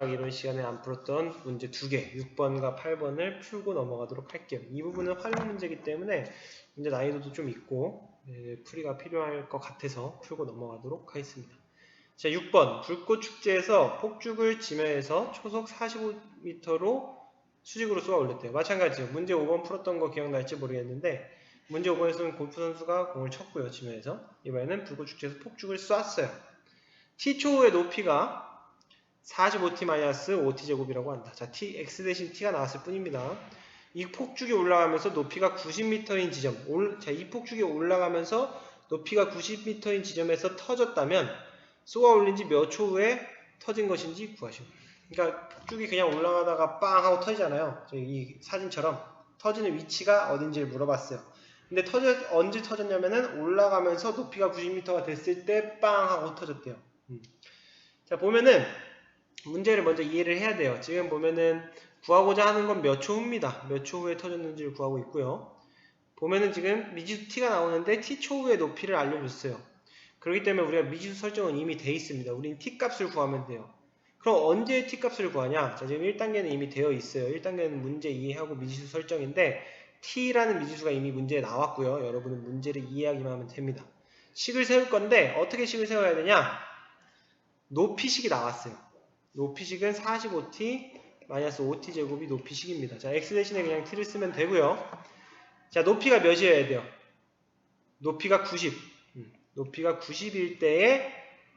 이런 시간에 안 풀었던 문제 2개, 6번과 8번을 풀고 넘어가도록 할게요. 이 부분은 활용 문제이기 때문에 문제 난이도도 좀 있고 풀이가 필요할 것 같아서 풀고 넘어가도록 하겠습니다. 자, 6번 불꽃축제에서 폭죽을 지면에서 초속 45m로 수직으로 쏘아 올렸대요. 마찬가지죠. 문제 5번 풀었던 거 기억날지 모르겠는데 문제 5번에서는 골프 선수가 공을 쳤고요. 지면에서. 이번에는 불꽃축제에서 폭죽을 쐈어요. t초의 높이가 45t-5t제곱이라고 한다. 자, x 대신 t가 나왔을 뿐입니다. 이 폭죽이 올라가면서 높이가 90m인 지점, 자, 이 폭죽이 올라가면서 높이가 90m인 지점에서 터졌다면 쏘아 올린 지 몇 초 후에 터진 것인지 구하시오. 그러니까 폭죽이 그냥 올라가다가 빵 하고 터지잖아요. 이 사진처럼 터지는 위치가 어딘지를 물어봤어요. 근데 언제 터졌냐면은 올라가면서 높이가 90m가 됐을 때 빵 하고 터졌대요. 자, 보면은 문제를 먼저 이해를 해야 돼요. 지금 보면은 구하고자 하는 건 몇 초 후입니다. 몇 초 후에 터졌는지를 구하고 있고요. 보면은 지금 미지수 t가 나오는데 t초 후의 높이를 알려줬어요. 그렇기 때문에 우리가 미지수 설정은 이미 돼 있습니다. 우린 t 값을 구하면 돼요. 그럼 언제 t 값을 구하냐? 자, 지금 1단계는 이미 되어 있어요. 1단계는 문제 이해하고 미지수 설정인데 t라는 미지수가 이미 문제에 나왔고요. 여러분은 문제를 이해하기만 하면 됩니다. 식을 세울 건데 어떻게 식을 세워야 되냐? 높이식이 나왔어요. 높이식은 45t-5t 제곱이 높이식입니다. 자, x 대신에 그냥 t를 쓰면 되고요. 자, 높이가 몇이어야 돼요? 높이가 90. 높이가 90일 때에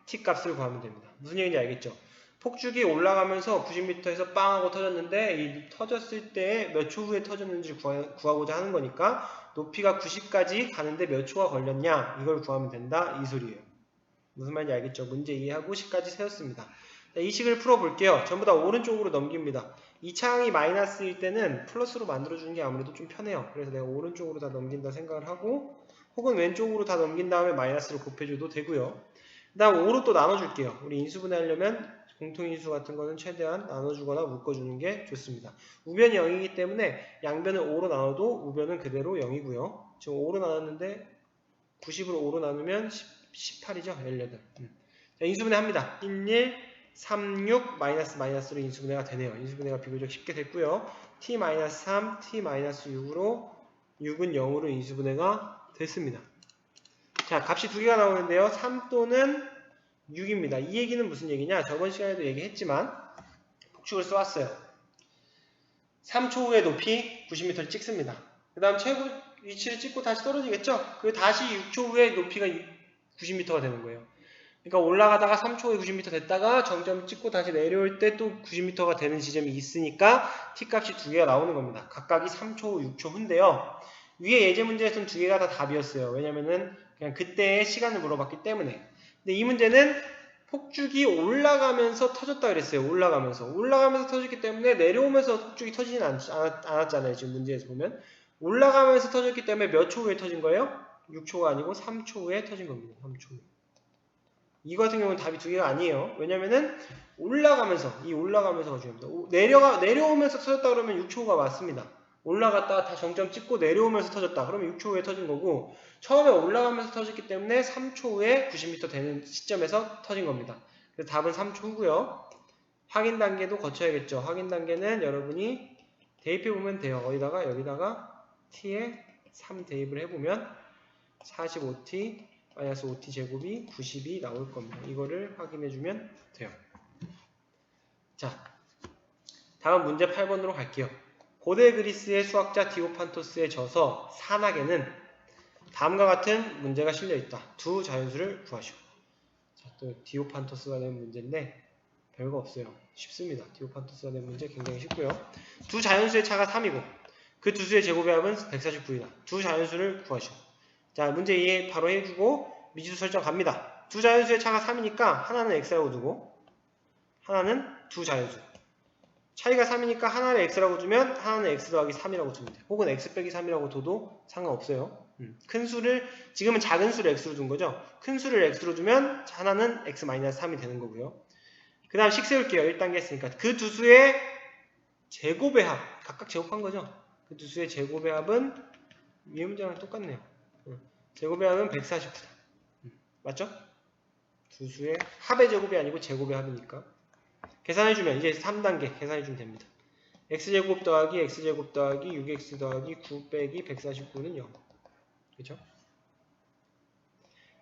t 값을 구하면 됩니다. 무슨 얘기인지 알겠죠? 폭죽이 올라가면서 90m에서 빵 하고 터졌는데 이 터졌을 때 몇 초 후에 터졌는지 구하고자 하는 거니까 높이가 90까지 가는데 몇 초가 걸렸냐 이걸 구하면 된다 이 소리예요. 무슨 말인지 알겠죠? 문제 이해하고 식까지 세웠습니다. 자, 이 식을 풀어볼게요. 전부 다 오른쪽으로 넘깁니다. 이 창이 마이너스일 때는 플러스로 만들어주는 게 아무래도 좀 편해요. 그래서 내가 오른쪽으로 다 넘긴다 생각을 하고 혹은 왼쪽으로 다 넘긴 다음에 마이너스를 곱해줘도 되고요. 그 다음 5로 또 나눠줄게요. 우리 인수분해 하려면 공통인수 같은 거는 최대한 나눠주거나 묶어주는 게 좋습니다. 우변이 0이기 때문에 양변을 5로 나눠도 우변은 그대로 0이고요. 지금 5로 나눴는데 90으로 5로 나누면 18이죠. 18. 자, 인수분해 합니다. 11, 36, 마이너스로 인수분해가 되네요. 인수분해가 비교적 쉽게 됐고요. t-3, t-6으로 6은 0으로 인수분해가 됐습니다. 자, 값이 두 개가 나오는데요. 3 또는 6입니다. 이 얘기는 무슨 얘기냐? 저번 시간에도 얘기했지만 폭죽을 쏘았어요. 3초 후에 높이 90m를 찍습니다. 그 다음 최고 위치를 찍고 다시 떨어지겠죠? 그 다시 6초 후에 높이가 90m가 되는 거예요. 그러니까 올라가다가 3초 후에 90m 됐다가 정점 찍고 다시 내려올 때 또 90m가 되는 지점이 있으니까 t값이 두 개가 나오는 겁니다. 각각이 3초 후, 6초 후인데요. 위에 예제 문제에서는 두 개가 다 답이었어요. 왜냐면은 그냥 그때의 시간을 물어봤기 때문에. 근데 이 문제는 폭죽이 올라가면서 터졌다 그랬어요. 올라가면서 터졌기 때문에 내려오면서 폭죽이 터지진 않았잖아요. 지금 문제에서 보면. 올라가면서 터졌기 때문에 몇 초 후에 터진 거예요? 6초가 아니고 3초 후에 터진 겁니다. 3초 후에. 이 같은 경우는 답이 두 개가 아니에요. 왜냐면은 올라가면서가 중요합니다. 내려오면서 터졌다 그러면 6초가 맞습니다. 올라갔다가 다 정점 찍고 내려오면서 터졌다. 그러면 6초 후에 터진 거고 처음에 올라가면서 터졌기 때문에 3초 후에 90m 되는 시점에서 터진 겁니다. 그래서 답은 3초 후고요. 확인 단계도 거쳐야겠죠. 확인 단계는 여러분이 대입해 보면 돼요. 여기다가 t에 3 대입을 해보면 45t -5t 제곱이 90이 나올 겁니다. 이거를 확인해주면 돼요. 자, 다음 문제 8번으로 갈게요. 고대 그리스의 수학자 디오판토스의 저서 산악에는 다음과 같은 문제가 실려있다. 두 자연수를 구하시오. 자, 또 디오판토스가 낸 문제인데 별거 없어요. 쉽습니다. 디오판토스가 낸 문제 굉장히 쉽고요. 두 자연수의 차가 3이고 그 두 수의 제곱의 합은 149이다. 두 자연수를 구하시오. 자, 문제 이해 바로 해주고 미지수 설정 갑니다. 두 자연수의 차가 3이니까 하나는 x라고 두고 하나는 두 자연수. 차이가 3이니까 하나를 x라고 두면 하나는 x 더하기 3이라고 두면 돼요. 혹은 x 빼기 3이라고 둬도 상관없어요. 큰 수를 지금은 작은 수를 x로 둔 거죠. 큰 수를 x로 두면 하나는 x-3이 되는 거고요. 그 다음 식 세울게요. 1단계 했으니까 그 두 수의 제곱의 합 각각 제곱한 거죠. 그 두 수의 제곱의 합은 위에 문제랑 똑같네요. 제곱의 합은 149다. 맞죠? 두 수의 합의 제곱이 아니고 제곱의 합이니까. 계산해주면 이제 3단계 계산해주면 됩니다. x제곱 더하기 x제곱 더하기 6x 더하기 9 빼기 149는 0. 그죠?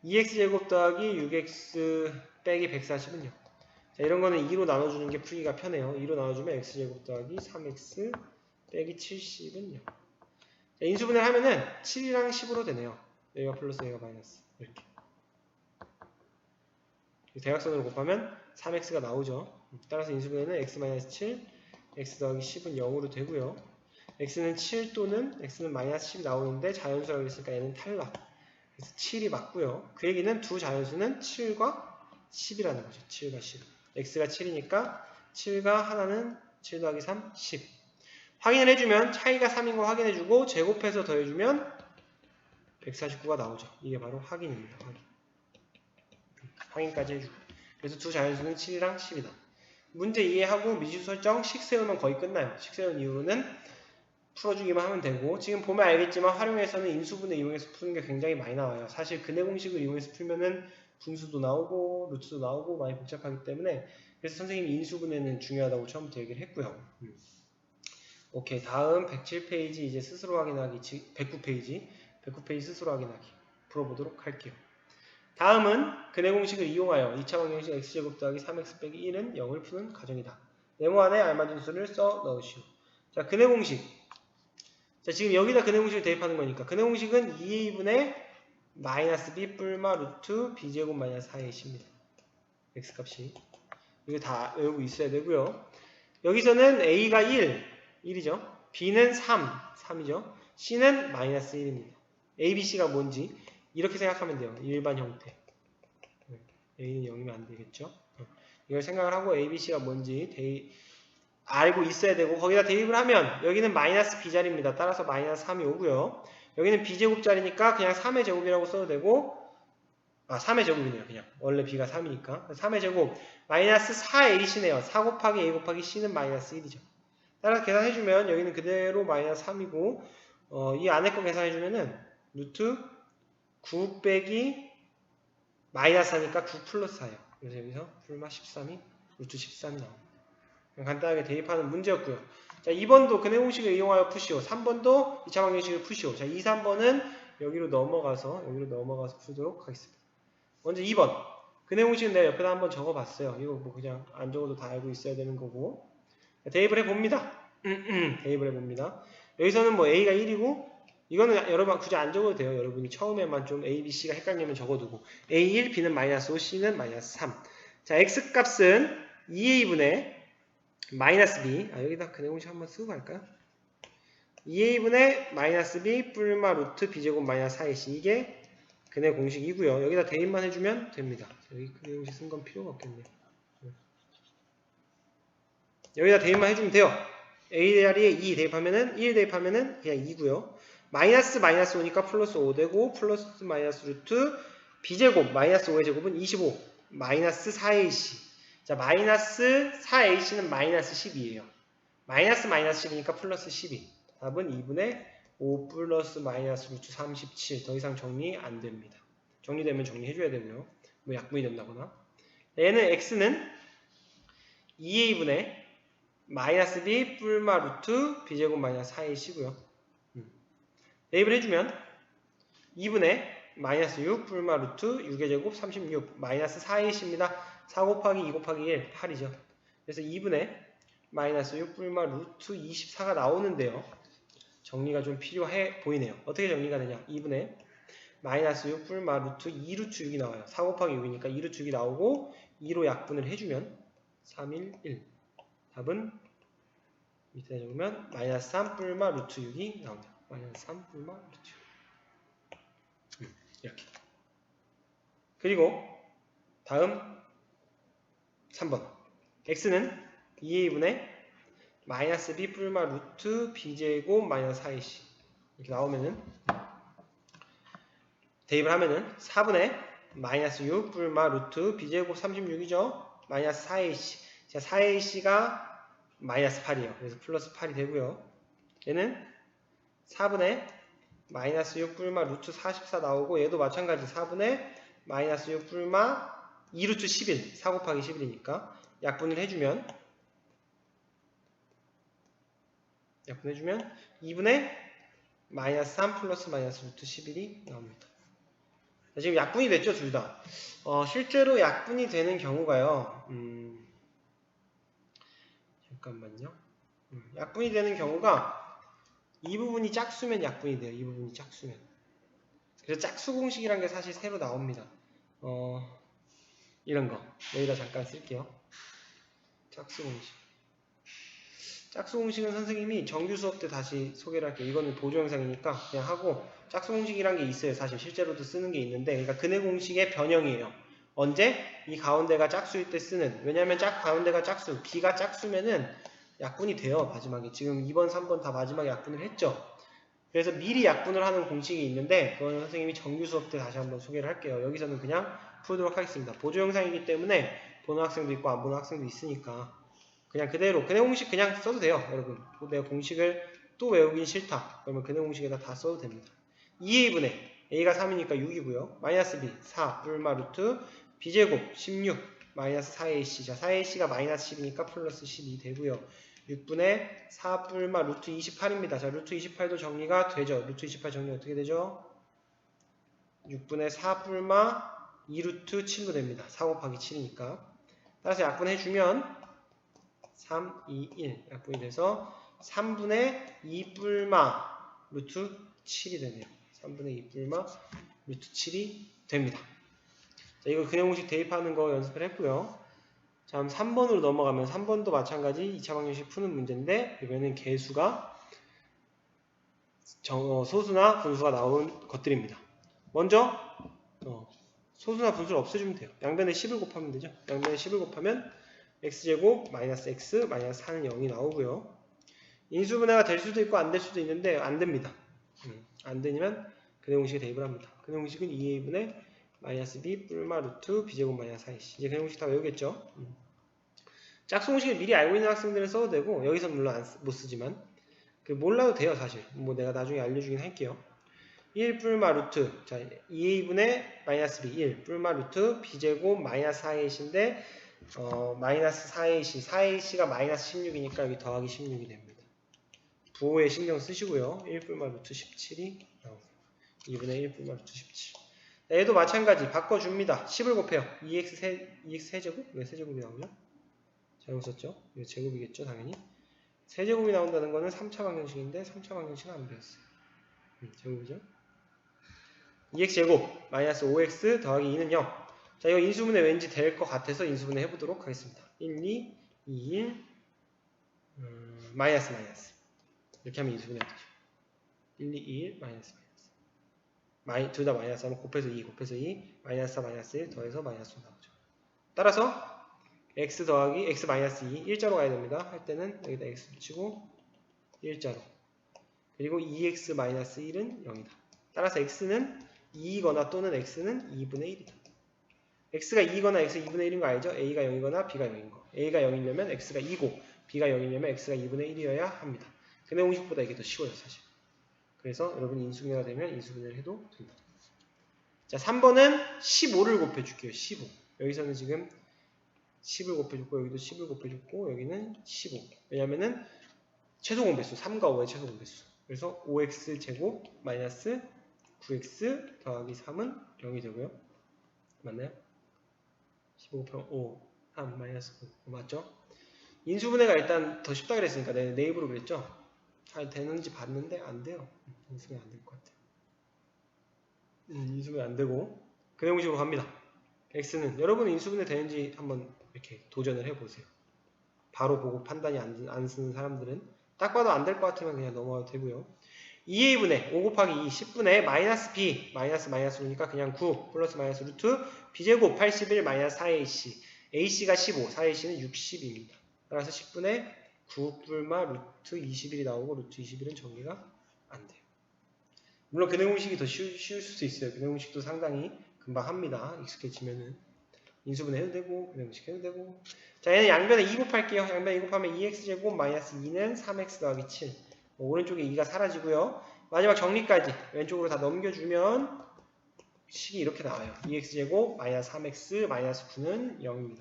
2x제곱 더하기 6x 빼기 140은 0. 자, 이런 거는 2로 나눠주는 게 풀기가 편해요. 2로 나눠주면 x제곱 더하기 3x 빼기 70은 0. 자, 인수분해를 하면은 7이랑 10으로 되네요. 여기가 플러스 여기가 마이너스. 이렇게. 대각선으로 곱하면 3x가 나오죠. 따라서 인수분해는 x-7, x 더하기 10은 0으로 되고요. x는 7 또는 x는 마이너스 10이 나오는데 자연수라고 했으니까 얘는 탈락. 그래서 7이 맞고요. 그 얘기는 두 자연수는 7과 10이라는 거죠. 7과 10. x가 7이니까 7과 하나는 7 더하기 3, 10. 확인을 해주면 차이가 3인 거 확인해주고 제곱해서 더해주면 149가 나오죠. 이게 바로 확인입니다. 확인까지 해주고. 그래서 두 자연수는 7이랑 10이다. 문제 이해하고 미지수 설정 식 세우면 거의 끝나요. 식 세운 이후로는 풀어주기만 하면 되고, 지금 보면 알겠지만 활용해서는 인수분해 이용해서 푸는 게 굉장히 많이 나와요. 사실 근해 공식을 이용해서 풀면은 분수도 나오고 루트도 나오고 많이 복잡하기 때문에, 그래서 선생님이 인수분해는 중요하다고 처음부터 얘기를 했고요. 오케이, 다음 107페이지 이제 스스로 확인하기, 109페이지 스스로 확인하기 풀어보도록 할게요. 다음은 근해 공식을 이용하여 2차 방정식 x제곱 더하기 3x 빼기 1은 0을 푸는 과정이다. 네모 안에 알맞은 수를 써 넣으시오. 자, 근해 공식. 자, 지금 여기다 근해 공식을 대입하는 거니까 근해 공식은 2a분의 마이너스 b 뿔마 루트 b제곱 마이너스 4ac입니다. x값이. 이거 다 외우고 있어야 되고요. 여기서는 a가 1이죠. b는 3이죠. c는 마이너스 1입니다. a, b, c가 뭔지 이렇게 생각하면 돼요. 일반 형태. a는 0이면 안 되겠죠. 이걸 생각을 하고 a, b, c가 뭔지 알고 있어야 되고, 거기다 대입을 하면 여기는 마이너스 b자리입니다. 따라서 마이너스 3이 오고요. 여기는 b제곱자리니까 그냥 3의 제곱이라고 써도 되고, 3의 제곱이네요. 그냥 원래 b가 3이니까 3의 제곱 마이너스 4ac네요. 4 곱하기 a 곱하기 c는 마이너스 1이죠. 따라서 계산해주면 여기는 그대로 마이너스 3이고, 이 안에 거 계산해주면은 루트 9 빼기 마이너스 4니까 9 플러스 4예요. 그래서 여기서 풀마 13이 루트 13이 나옵니다. 간단하게 대입하는 문제였고요. 자, 2번도 근해 공식을 이용하여 푸시오. 3번도 2차 방정식을 푸시오. 자, 2, 3번은 여기로 넘어가서 풀도록 하겠습니다. 먼저 2번. 근해 공식은 내가 옆에다 한번 적어봤어요. 이거 뭐 그냥 안 적어도 다 알고 있어야 되는 거고. 자, 대입을 해봅니다. 대입을 해봅니다. 여기서는 뭐 a가 1이고, 이거는 여러분 굳이 안 적어도 돼요. 여러분이 처음에만 좀 a, b, c가 헷갈리면 적어두고. a1, b는 마이너스 5, c는 마이너스 3. 자, x값은 2a분의 마이너스 b, 여기다 근해 공식 한번 쓰고 갈까요? 2a분의 마이너스 b 뿔마 루트 b제곱 마이너스 4ac, 이게 근해 공식이고요. 여기다 대입만 해주면 됩니다. 여기 근해 공식 쓴 건 필요가 없겠네요. 여기다 대입만 해주면 돼요. a 자리에 2 대입하면은 1 대입하면은 그냥 2고요. 마이너스 5니까 플러스 5 되고, 플러스 마이너스 루트 b제곱 마이너스 5의 제곱은 25 마이너스 4ac. 자, 마이너스 4ac는 마이너스 10이에요. 마이너스 10이니까 플러스 12. 답은 2분의 5 플러스 마이너스 루트 37. 더 이상 정리 안 됩니다. 정리되면 정리해줘야 되고요. 뭐 약분이 된다거나. 얘는 x는 2a분의 마이너스 b 뿔마 루트 b제곱 마이너스 4ac고요. 대입을 해주면 2분의 마이너스 6 뿔마 루트 6의 제곱 36 마이너스 4ac입니다. 4 곱하기 2 곱하기 1, 8이죠. 그래서 2분의 마이너스 6 뿔마 루트 24가 나오는데요. 정리가 좀 필요해 보이네요. 어떻게 정리가 되냐? 2분의 마이너스 6 뿔마 루트 2루트 6이 나와요. 4 곱하기 6이니까 2루트 6이 나오고 2로 약분을 해주면 3, 1, 1. 답은 밑에 적으면 마이너스 3 뿔마 루트 6이 나옵니다. 마이너스 3 뿔마 루트 6. 이렇게. 그리고 다음 3번. x는 2a분의 마이너스 b 뿔마 루트 b제곱 마이너스 4ac. 이렇게 나오면은 대입을 하면은 4분의 마이너스 6 뿔마 루트 b제곱 36이죠. 마이너스 4ac. 자, 4ac가 마이너스 8이에요. 그래서 플러스 8이 되고요. 얘는 4분의 마이너스 6 뿔마 루트 44 나오고, 얘도 마찬가지 4분의 마이너스 6 뿔마 2루트 11. 4 곱하기 11이니까 약분을 해주면 약분해주면 2분의 마이너스 3 플러스 마이너스 루트 11이 나옵니다. 자, 지금 약분이 됐죠, 둘 다. 실제로 약분이 되는 경우가요. 잠깐만요. 약분이 되는 경우가 이 부분이 짝수면 약분이 돼요. 이 부분이 짝수면. 그래서 짝수 공식이란 게 사실 새로 나옵니다. 이런 거. 여기다 잠깐 쓸게요. 짝수 공식. 짝수 공식은 선생님이 정규 수업 때 다시 소개를 할게요. 이거는 보조 영상이니까 그냥 하고, 짝수 공식이란 게 있어요. 사실 실제로도 쓰는 게 있는데, 그러니까 근해 공식의 변형이에요. 언제? 이 가운데가 짝수일 때 쓰는. 왜냐면 가운데가 짝수, b가 짝수면은 약분이 돼요. 마지막에. 지금 2번, 3번 다 마지막에 약분을 했죠. 그래서 미리 약분을 하는 공식이 있는데, 그건 선생님이 정규 수업 때 다시 한번 소개를 할게요. 여기서는 그냥 풀도록 하겠습니다. 보조 영상이기 때문에 보는 학생도 있고 안 보는 학생도 있으니까 그냥 그대로 근해 공식 그냥 써도 돼요. 여러분, 내가 공식을 또 외우긴 싫다 그러면 근해 공식에다 다 써도 됩니다. 2a분의 a가 3이니까 6이고요. 마이너스 b 4 뿔마 루트 b제곱 16 마이너스 4ac. 자, 4ac가 마이너스 10이니까 플러스 12 되고요. 6분의 4 뿔마 루트 28입니다. 자, 루트 28도 정리가 되죠. 루트 28 정리 어떻게 되죠? 6분의 4 뿔마 2루트 7로 됩니다. 4 곱하기 7이니까. 따라서 약분해주면 3, 2, 1 약분이 돼서 3분의 2 뿔마 루트 7이 되네요. 3분의 2 뿔마 루트 7이 됩니다. 자, 이거 근해 공식 대입하는 거 연습을 했고요. 자, 3번으로 넘어가면 3번도 마찬가지 2차 방정식 푸는 문제인데 이번에는 개수가 소수나 분수가 나온 것들입니다. 먼저 소수나 분수를 없애주면 돼요. 양변에 10을 곱하면 되죠. 양변에 10을 곱하면 x제곱 마이너스 x 마이너스 4는 0이 나오고요. 인수분해가 될 수도 있고 안 될 수도 있는데 안 됩니다. 안 되면 근해 공식에 대입을 합니다. 근해 공식은 2a분의 마이너스 b 뿔마 루트 b제곱 마이너스 4ac. 이제 근해 공식 다 외우겠죠. 짝수 공식을 미리 알고 있는 학생들은 써도 되고 여기서 물론 못 쓰지만 몰라도 돼요. 사실 뭐 내가 나중에 알려주긴 할게요. 1 뿔마 루트, 자 2a분의 마이너스 b 1 뿔마 루트 b제곱 마이너스 4ac인데 마이너스 4ac4ac가 마이너스 16이니까 여기 더하기 16이 됩니다. 부호에 신경 쓰시고요. 1 뿔마 루트 17이 나옵니다. 2분의 1 뿔마 루트 17. 얘도 마찬가지 바꿔줍니다. 10을 곱해요. 2x 세제곱? 왜 세제곱이 나오죠? 잘못 썼죠? 이거 제곱이겠죠 당연히. 세제곱이 나온다는 거는 3차 방정식인데 3차 방정식은 안 배웠어요. 제곱이죠? 2x제곱 마이너스 5x 더하기 2는 0. 자, 이거 인수분해 왠지 될 것 같아서 인수분해 해보도록 하겠습니다. 1, 2, 2, 1 마이너스 이렇게 하면 인수분해 되죠. 1, 2, 2, 1 마이너스 둘 다 마이너스 하면 곱해서 2 마이너스 4 마이너스 1 더해서 마이너스 5 나오죠. 따라서 x 더하기 x 마이너스 2 일자로 가야 됩니다. 할 때는 여기다 x 붙이고 일자로. 그리고 2x 마이너스 1은 0이다. 따라서 x는 2이거나 또는 x는 2분의 1이다. x가 2이거나 x 2분의 1인 거 알죠? a가 0이거나 b가 0인 거. a가 0이려면 x가 2고 b가 0이려면 x가 2분의 1이어야 합니다. 근해 공식보다 이게 더 쉬워요, 사실. 그래서 여러분이 인수분해가 되면 인수분해를 해도 된다. 자, 3번은 15를 곱해줄게요. 15. 여기서는 지금 10을 곱해줬고 여기도 10을 곱해줬고 여기는 15. 왜냐면은 최소 공배수 3과 5의 최소 공배수. 그래서 5x 제곱 마이너스 9x 더하기 3은 0이 되고요. 맞나요? 15 곱하면 5, 3 마이너스 9 맞죠? 인수분해가 일단 더 쉽다 그랬으니까 내가 내 입으로 그랬죠? 잘 되는지 봤는데 안 돼요. 인수분해 안 될 것 같아요. 인수분해 안 되고 근해 공식으로 갑니다. x는 여러분 인수분해 되는지 한번 이렇게 도전을 해보세요. 바로 보고 판단이 안 쓰는 사람들은 딱 봐도 안 될 것 같으면 그냥 넘어가도 되고요. 2a분의 5 곱하기 2 10분의 마이너스 b 마이너스니까 그냥 9 플러스 마이너스 루트 b제곱 81 마이너스 4ac ac가 15 4ac는 60입니다. 따라서 10분의 9 뿔마 루트 21이 나오고 루트 21은 정리가 안 돼요. 물론 근해 공식이 더 쉬울 수도 있어요. 근해 공식도 상당히 금방 합니다. 익숙해지면은 인수분해 해도 되고 근해 공식 해도 되고. 자, 얘는 양변에 2 곱할게요. 양변에 2 곱하면 2x제곱 마이너스 2는 3x 더하기 7. 오른쪽에 2가 사라지고요. 마지막 정리까지 왼쪽으로 다 넘겨주면 식이 이렇게 나와요. 2x제곱 마이너스 3x 마이너스 9는 0입니다.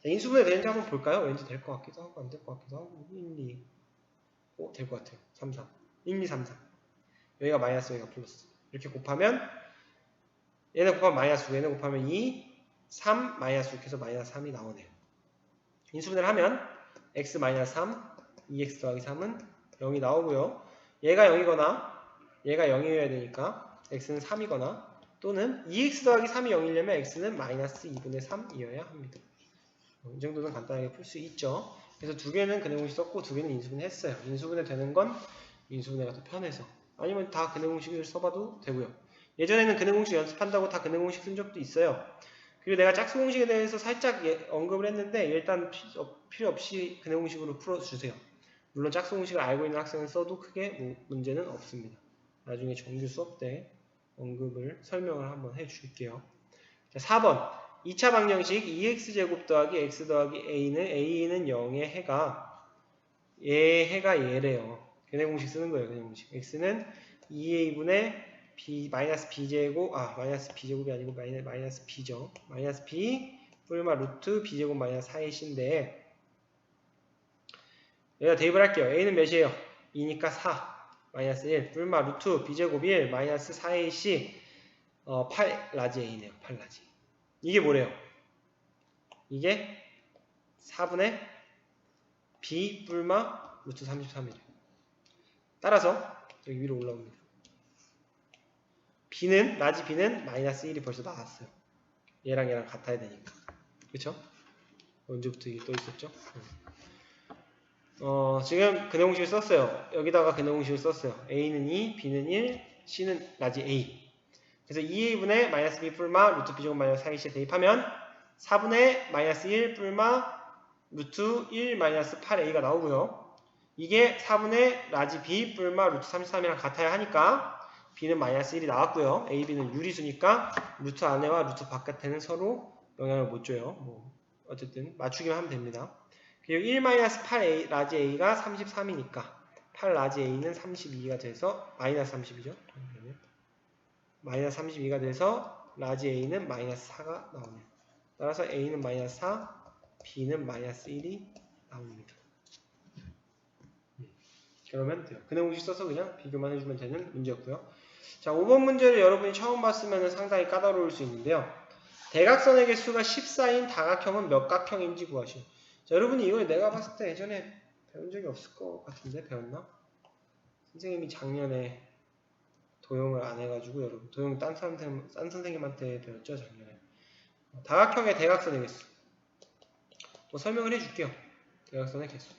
자, 인수분해 되는지 한번 볼까요? 왠지 될 것 같기도 하고 안 될 것 같기도 하고. 1, 2. 될 것 같아요. 3, 3. 1, 2, 3, 4. 여기가 마이너스, 여기가 플러스. 이렇게 곱하면 얘네 곱하면 마이너스 5, 얘네 곱하면 2, 3, 마이너스 6 해서 마이너스 3이 나오네요. 인수분해를 하면 x 마이너스 3, 2x 더하기 3은 0이 나오고요. 얘가 0이거나 얘가 0이어야 되니까 x는 3이거나 또는 2x 더하기 3이 0이려면 x는 마이너스 2분의 3이어야 합니다. 이 정도는 간단하게 풀 수 있죠. 그래서 두 개는 근해 공식 썼고 두 개는 인수분해 했어요. 인수분해 되는 건 인수분해가 더 편해서. 아니면 다 근해 공식을 써봐도 되고요. 예전에는 근해 공식 연습한다고 다 근해 공식 쓴 적도 있어요. 그리고 내가 짝수 공식에 대해서 살짝 언급을 했는데 일단 필요 없이 근해 공식으로 풀어주세요. 물론 짝수 공식을 알고 있는 학생은 써도 크게 문제는 없습니다. 나중에 정규 수업 때 언급을 설명을 한번 해줄게요. 자, 4번 2차 방정식 2x제곱 더하기 x 더하기 a는 0의 해가 얘래요. 근해 공식 쓰는 거예요. 근해 공식. x는 2a분의 마이너스 b제곱 마이너스 b제곱이 아니고 마이너스 b죠. 마이너스 b 뿔마 루트 b제곱 마이너스 4ac인데 여기다 대입을 할게요. a는 몇이에요? 2니까 4 마이너스 1 뿔마 루트 b제곱 1 마이너스 4ac 8 라지 a네요. 8 라지. 이게 뭐래요? 이게 4분의 b 뿔마 루트 33이래요. 따라서 여기 위로 올라옵니다. 라지 b는 마이너스 1이 벌써 나왔어요. 얘랑 같아야 되니까. 그쵸? 언제부터 이게 또 있었죠? 지금 근해 공식을 썼어요. 여기다가 근해 공식을 썼어요. a는 2, b는 1, c는 라지 a. 그래서 2a분의 마이너스 b 뿔마 루트 b제곱 마이너스 4ac에 대입하면 4분의 마이너스 1 뿔마 루트 1 마이너스 8a가 나오고요. 이게 4분의 라지 b 뿔마 루트 33이랑 같아야 하니까 b는 마이너스 1이 나왔고요. a, b는 유리수니까 루트 안에와 루트 바깥에는 서로 영향을 못 줘요. 어쨌든 맞추기만 하면 됩니다. 그리고 1 마이너스 8a 라지 a가 33이니까 8 라지 a는 32가 돼서 마이너스 30이죠. 마이너스 32가 돼서 라지 a는 마이너스 4가 나오네요. 따라서 a는 마이너스 4, b는 마이너스 1이 나옵니다. 그러면 돼요. 근해 공식 써서 그냥 비교만 해주면 되는 문제였고요. 자, 5번 문제를 여러분이 처음 봤으면 상당히 까다로울 수 있는데요. 대각선의 개수가 14인 다각형은 몇 각형인지 구하시오. 자, 여러분이 이걸 내가 봤을 때 예전에 배운 적이 없을 것 같은데 배웠나? 선생님이 작년에 도형을 안 해가지고 여러분 도형 딴 선생님한테 배웠죠 작년에. 다각형의 대각선의 개수. 설명을 해줄게요. 대각선의 개수.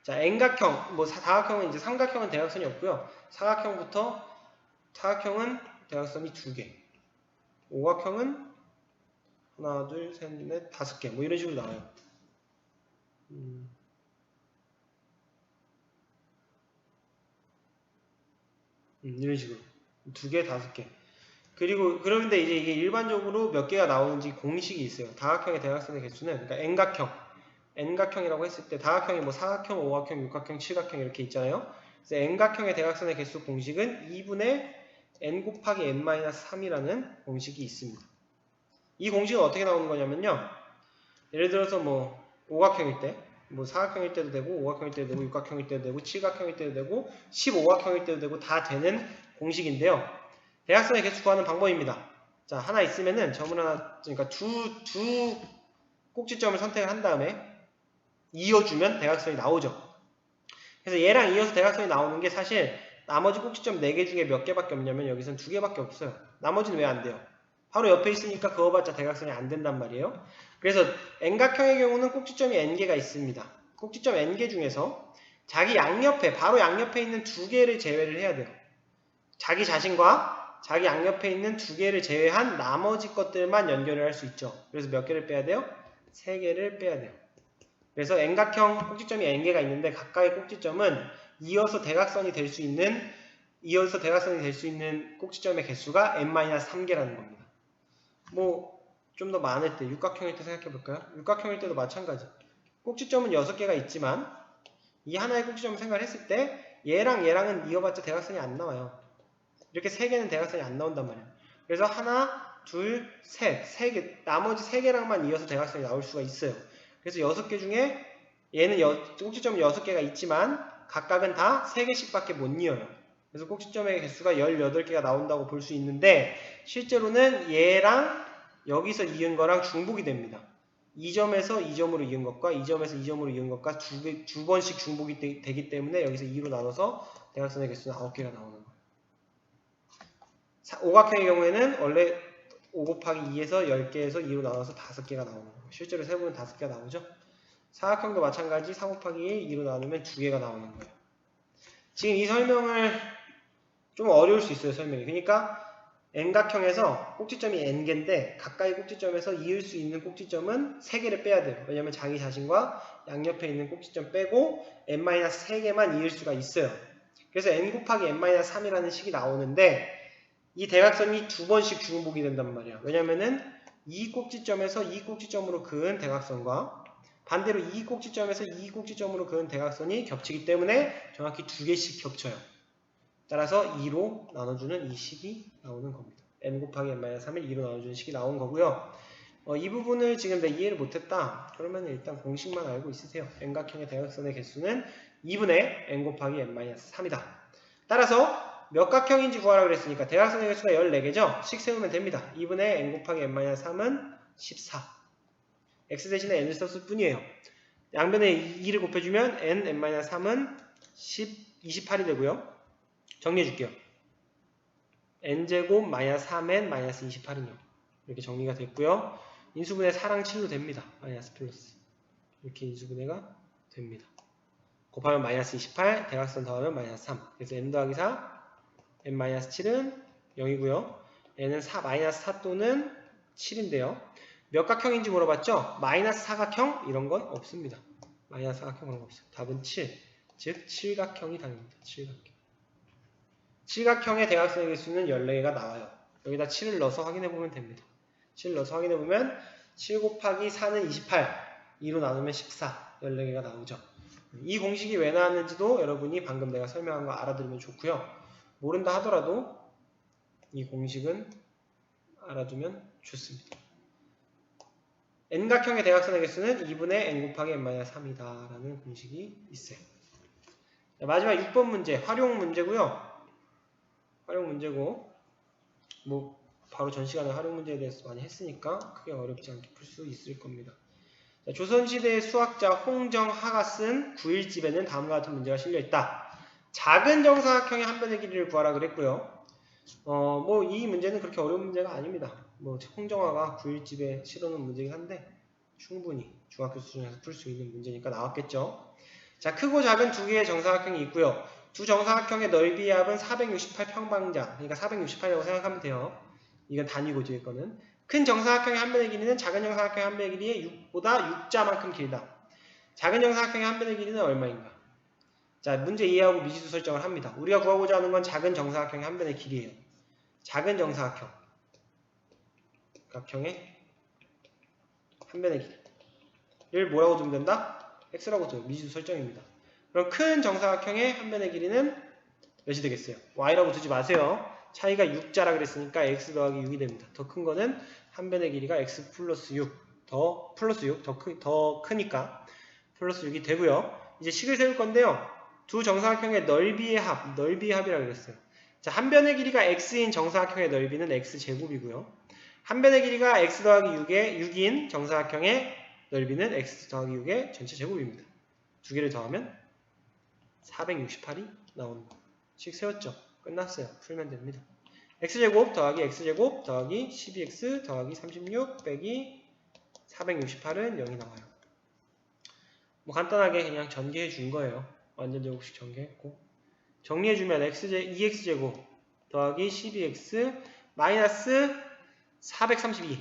자, N각형, 다각형은 이제 삼각형은 대각선이 없고요. 사각형은 대각선이 2개. 오각형은 하나, 둘, 셋, 넷, 5개. 이런 식으로 나와요. 이런 식으로. 2개, 5개. 그런데 이제 이게 일반적으로 몇 개가 나오는지 공식이 있어요. 다각형의 대각선의 개수는, 그러니까 N각형이라고 했을 때 다각형이 사각형, 오각형, 육각형, 칠각형 이렇게 있잖아요. 그래서 N각형의 대각선의 개수 공식은 2분의 N 곱하기 N-3이라는 공식이 있습니다. 이 공식은 어떻게 나오는 거냐면요. 예를 들어서 오각형일 때, 사각형일 때도 되고, 오각형일 때도 되고, 육각형일 때도 되고, 칠각형일 때도 되고, 15각형일 때도 되고 다 되는 공식인데요. 대각선의 개수 구하는 방법입니다. 자, 하나 있으면은 점을 하나, 그러니까 두 꼭지점을 선택을 한 다음에 이어주면 대각선이 나오죠. 그래서 얘랑 이어서 대각선이 나오는 게 사실 나머지 꼭지점 4개 중에 몇 개밖에 없냐면 여기선 2개밖에 없어요. 나머지는 왜 안 돼요? 바로 옆에 있으니까 그거 봤자 대각선이 안 된단 말이에요. 그래서 N각형의 경우는 꼭지점이 N개가 있습니다. 꼭지점 N개 중에서 자기 양옆에, 바로 양옆에 있는 2개를 제외를 해야 돼요. 자기 자신과 자기 양옆에 있는 2개를 제외한 나머지 것들만 연결을 할 수 있죠. 그래서 몇 개를 빼야 돼요? 3개를 빼야 돼요. 그래서 N각형 꼭지점이 N개가 있는데 각각의 꼭지점은 이어서 대각선이 될 수 있는 꼭지점의 개수가 N-3개라는 겁니다. 좀 더 많을 때, 육각형일 때 생각해볼까요? 육각형일 때도 마찬가지. 꼭지점은 6개가 있지만 이 하나의 꼭지점을 생각을 했을 때 얘랑은 이어봤자 대각선이 안 나와요. 이렇게 3개는 대각선이 안 나온단 말이에요. 그래서 하나, 둘, 셋, 3개, 나머지 3개랑만 이어서 대각선이 나올 수가 있어요. 그래서 6개 중에 얘는 꼭지점은 6개가 있지만 각각은 다 3개씩 밖에 못 이어요. 그래서 꼭지점의 개수가 18개가 나온다고 볼 수 있는데 실제로는 얘랑 여기서 이은 거랑 중복이 됩니다. 2점에서 2점으로 이은 것과 2점에서 2점으로 이은 것과 두 번씩 중복이 되기 때문에 여기서 2로 나눠서 대각선의 개수는 9개가 나오는 거예요. 오각형의 경우에는 원래 5 곱하기 2에서 10개에서 2로 나눠서 5개가 나오는 거예요. 실제로 세보면 5개가 나오죠. 사각형도 마찬가지 4 곱하기 2로 나누면 2개가 나오는 거예요. 지금 이 설명을 좀 어려울 수 있어요. 설명이. 그러니까 N각형에서 꼭지점이 N개인데 가까이 꼭지점에서 이을 수 있는 꼭지점은 3개를 빼야 돼요. 왜냐면 자기 자신과 양옆에 있는 꼭지점 빼고 N-3개만 이을 수가 있어요. 그래서 N 곱하기 N-3이라는 식이 나오는데 이 대각선이 두 번씩 중복이 된단 말이야. 왜냐면은 이 꼭지점에서 이 꼭지점으로 그은 대각선과 반대로 이 꼭지점에서 이 꼭지점으로 그은 대각선이 겹치기 때문에 정확히 2개씩 겹쳐요. 따라서 2로 나눠주는 이 식이 나오는 겁니다. n 곱하기 n-3을 2로 나눠주는 식이 나온 거고요. 이 부분을 지금 내가 이해를 못했다. 그러면 일단 공식만 알고 있으세요. N각형의 대각선의 개수는 2분의 n 곱하기 n-3이다. 따라서 몇 각형인지 구하라 그랬으니까 대각선의 개수가 14개죠? 식 세우면 됩니다. 2분의 n 곱하기 n-3은 14. x 대신에 n을 썼을 뿐이에요. 양변에 2를 곱해주면 n-3은 28이 되고요. 정리해줄게요. n제곱 마이너스 3n 마이너스 28은요. 이렇게 정리가 됐고요. 인수분해 4랑 7로 됩니다. 마이너스 플러스. 이렇게 인수분해가 됩니다. 곱하면 마이너스 28, 대각선 더하면 마이너스 3. 그래서 n 더하기 4, n 마이너스 7은 0이고요. n은 4, 마이너스 4 또는 7인데요. 몇 각형인지 물어봤죠? 마이너스 사각형? 이런 건 없습니다. 마이너스 사각형 그런 거 없어요. 답은 7. 즉, 7각형이 답입니다. 7각형. 7각형의 대각선의 개수는 14개가 나와요. 여기다 7을 넣어서 확인해보면 됩니다. 7을 넣어서 확인해보면 7 곱하기 4는 28, 2로 나누면 14, 14개가 나오죠. 이 공식이 왜 나왔는지도 여러분이 방금 내가 설명한 거 알아들으면 좋고요. 모른다 하더라도 이 공식은 알아두면 좋습니다. N각형의 대각선의 개수는 2분의 n 곱하기 n-3이다 라는 공식이 있어요. 자, 마지막 6번 문제, 활용 문제고요. 활용 문제고 뭐 바로 전 시간에 활용 문제에 대해서 많이 했으니까 크게 어렵지 않게 풀 수 있을 겁니다. 자, 조선시대의 수학자 홍정하가 쓴 9일집에는 다음과 같은 문제가 실려있다. 작은 정사각형의 한 변의 길이를 구하라 그랬고요. 뭐 이 문제는 그렇게 어려운 문제가 아닙니다. 뭐 홍정하가 9일집에 실어놓은 문제긴 한데 충분히 중학교 수준에서 풀 수 있는 문제니까 나왔겠죠. 자, 크고 작은 두 개의 정사각형이 있고요. 두 정사각형의 넓이의 합은 468평방자. 그러니까 468이라고 생각하면 돼요. 이건 단위고 뒤에 거는. 큰 정사각형의 한 변의 길이는 작은 정사각형의 한 변의 길이의 6보다 6자만큼 길다. 작은 정사각형의 한 변의 길이는 얼마인가? 자, 문제 이해하고 미지수 설정을 합니다. 우리가 구하고자 하는 건 작은 정사각형의 한 변의 길이에요. 작은 정사각형의 한 변의 길이를 뭐라고 두면 된다? x라고 두면 미지수 설정입니다. 그럼 큰 정사각형의 한 변의 길이는 몇이 되겠어요? y라고 두지 마세요. 차이가 6자라 그랬으니까 x 더하기 6이 됩니다. 더 큰 거는 한 변의 길이가 x 플러스 6, 더 크니까 플러스 6이 되고요. 이제 식을 세울 건데요. 두 정사각형의 넓이의 합이라고 그랬어요. 자, 한 변의 길이가 x인 정사각형의 넓이는 x제곱이고요. 한 변의 길이가 x 더하기 6인 정사각형의 넓이는 x 더하기 6의 전체 제곱입니다. 두 개를 더하면 468이 나오는 거. 식 세웠죠? 끝났어요. 풀면 됩니다. x제곱 더하기 x제곱 더하기 12x 더하기 36 빼기 468은 0이 나와요. 뭐 간단하게 그냥 전개해 준 거예요. 완전 제곱식 전개했고 정리해주면 2x제곱 더하기 12x 마이너스 432는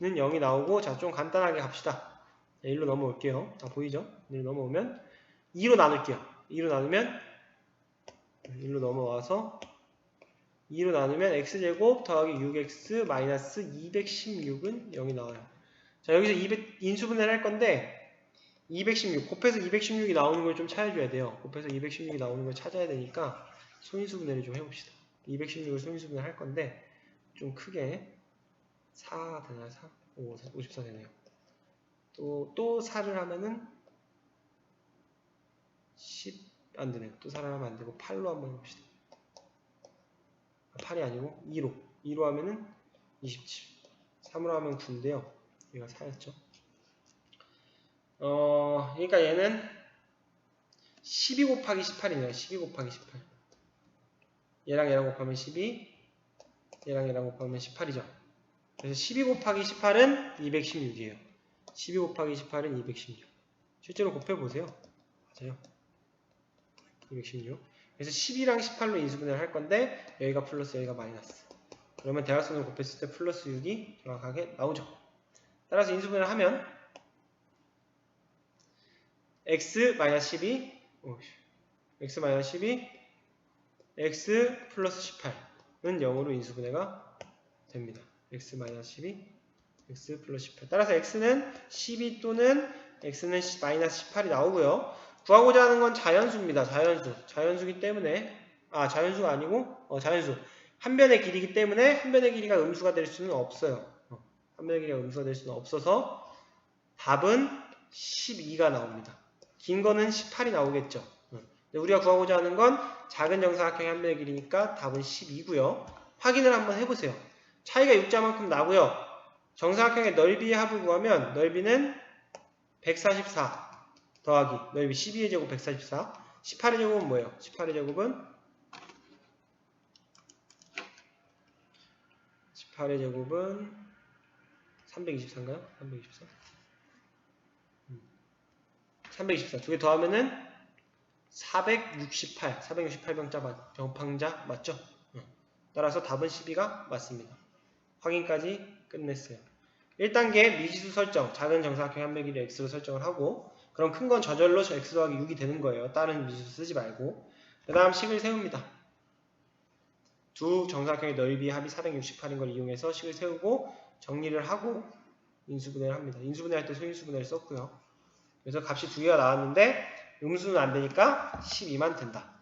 0이 나오고 자, 좀 간단하게 갑시다. 자, 1로 넘어올게요. 다 보이죠? 1로 넘어오면 2로 나눌게요. 2로 나누면 1로 넘어와서 2로 나누면 x제곱 더하기 6x 마이너스 216은 0이 나와요. 자, 여기서 인수분해를 할 건데 216, 곱해서 216이 나오는 걸 좀 찾아줘야 돼요. 곱해서 216이 나오는 걸 찾아야 되니까 소인수분해를 좀 해봅시다. 216을 소인수분해 할 건데 좀 크게 4 되나요? 4? 54 되네요. 또 4를 하면은 18 안 되네요. 또 살아나면 안 되고 8로 한번 해봅시다. 8이 아니고 2로. 2로 하면은 27. 3으로 하면 9인데요. 얘가 4였죠. 그러니까 얘는 12 곱하기 18이네요. 12 곱하기 18. 얘랑 얘랑 곱하면 12, 얘랑 얘랑 곱하면 18이죠. 그래서 12 곱하기 18은 216이에요. 12 곱하기 18은 216. 실제로 곱해보세요. 맞아요. 216. 그래서 12랑 18로 인수분해를 할 건데 여기가 플러스 여기가 마이너스. 그러면 대각선을 곱했을 때 플러스 6이 정확하게 나오죠. 따라서 인수분해를 하면 x-12 x-12 x 플러스 18은 0으로 인수분해가 됩니다. x-12 x 플러스 18. 따라서 x는 12 또는 x는 마이너스 18이 나오고요. 구하고자 하는 건 자연수입니다. 자연수기 때문에 자연수가 아니고 자연수. 한 변의 길이기 때문에 한 변의 길이가 음수가 될 수는 없어요. 한 변의 길이가 음수가 될 수는 없어서 답은 12가 나옵니다. 긴 거는 18이 나오겠죠. 근데 우리가 구하고자 하는 건 작은 정사각형의 한 변의 길이니까 답은 12고요. 확인을 한번 해보세요. 차이가 6자만큼 나고요. 정사각형의 넓이의 합을 구하면 넓이는 144 더하기 넓이 12의 제곱 144. 18의 제곱은 뭐예요? 18의 제곱은 324인가요? 324? 324. 두 개 더하면은 468병자 맞죠? 따라서 답은 12가 맞습니다. 확인까지 끝냈어요. 1단계 미지수 설정, 작은 정사각형 한 변의 길이 x로 설정을 하고 그럼 큰 건 저절로 x 더하기 6이 되는 거예요. 다른 미지수 쓰지 말고. 그 다음 식을 세웁니다. 두 정사각형의 넓이 합이 468인 걸 이용해서 식을 세우고 정리를 하고 인수분해를 합니다. 인수분해할 때 소인수분해를 썼고요. 그래서 값이 두 개가 나왔는데 음수는 안 되니까 12만 된다.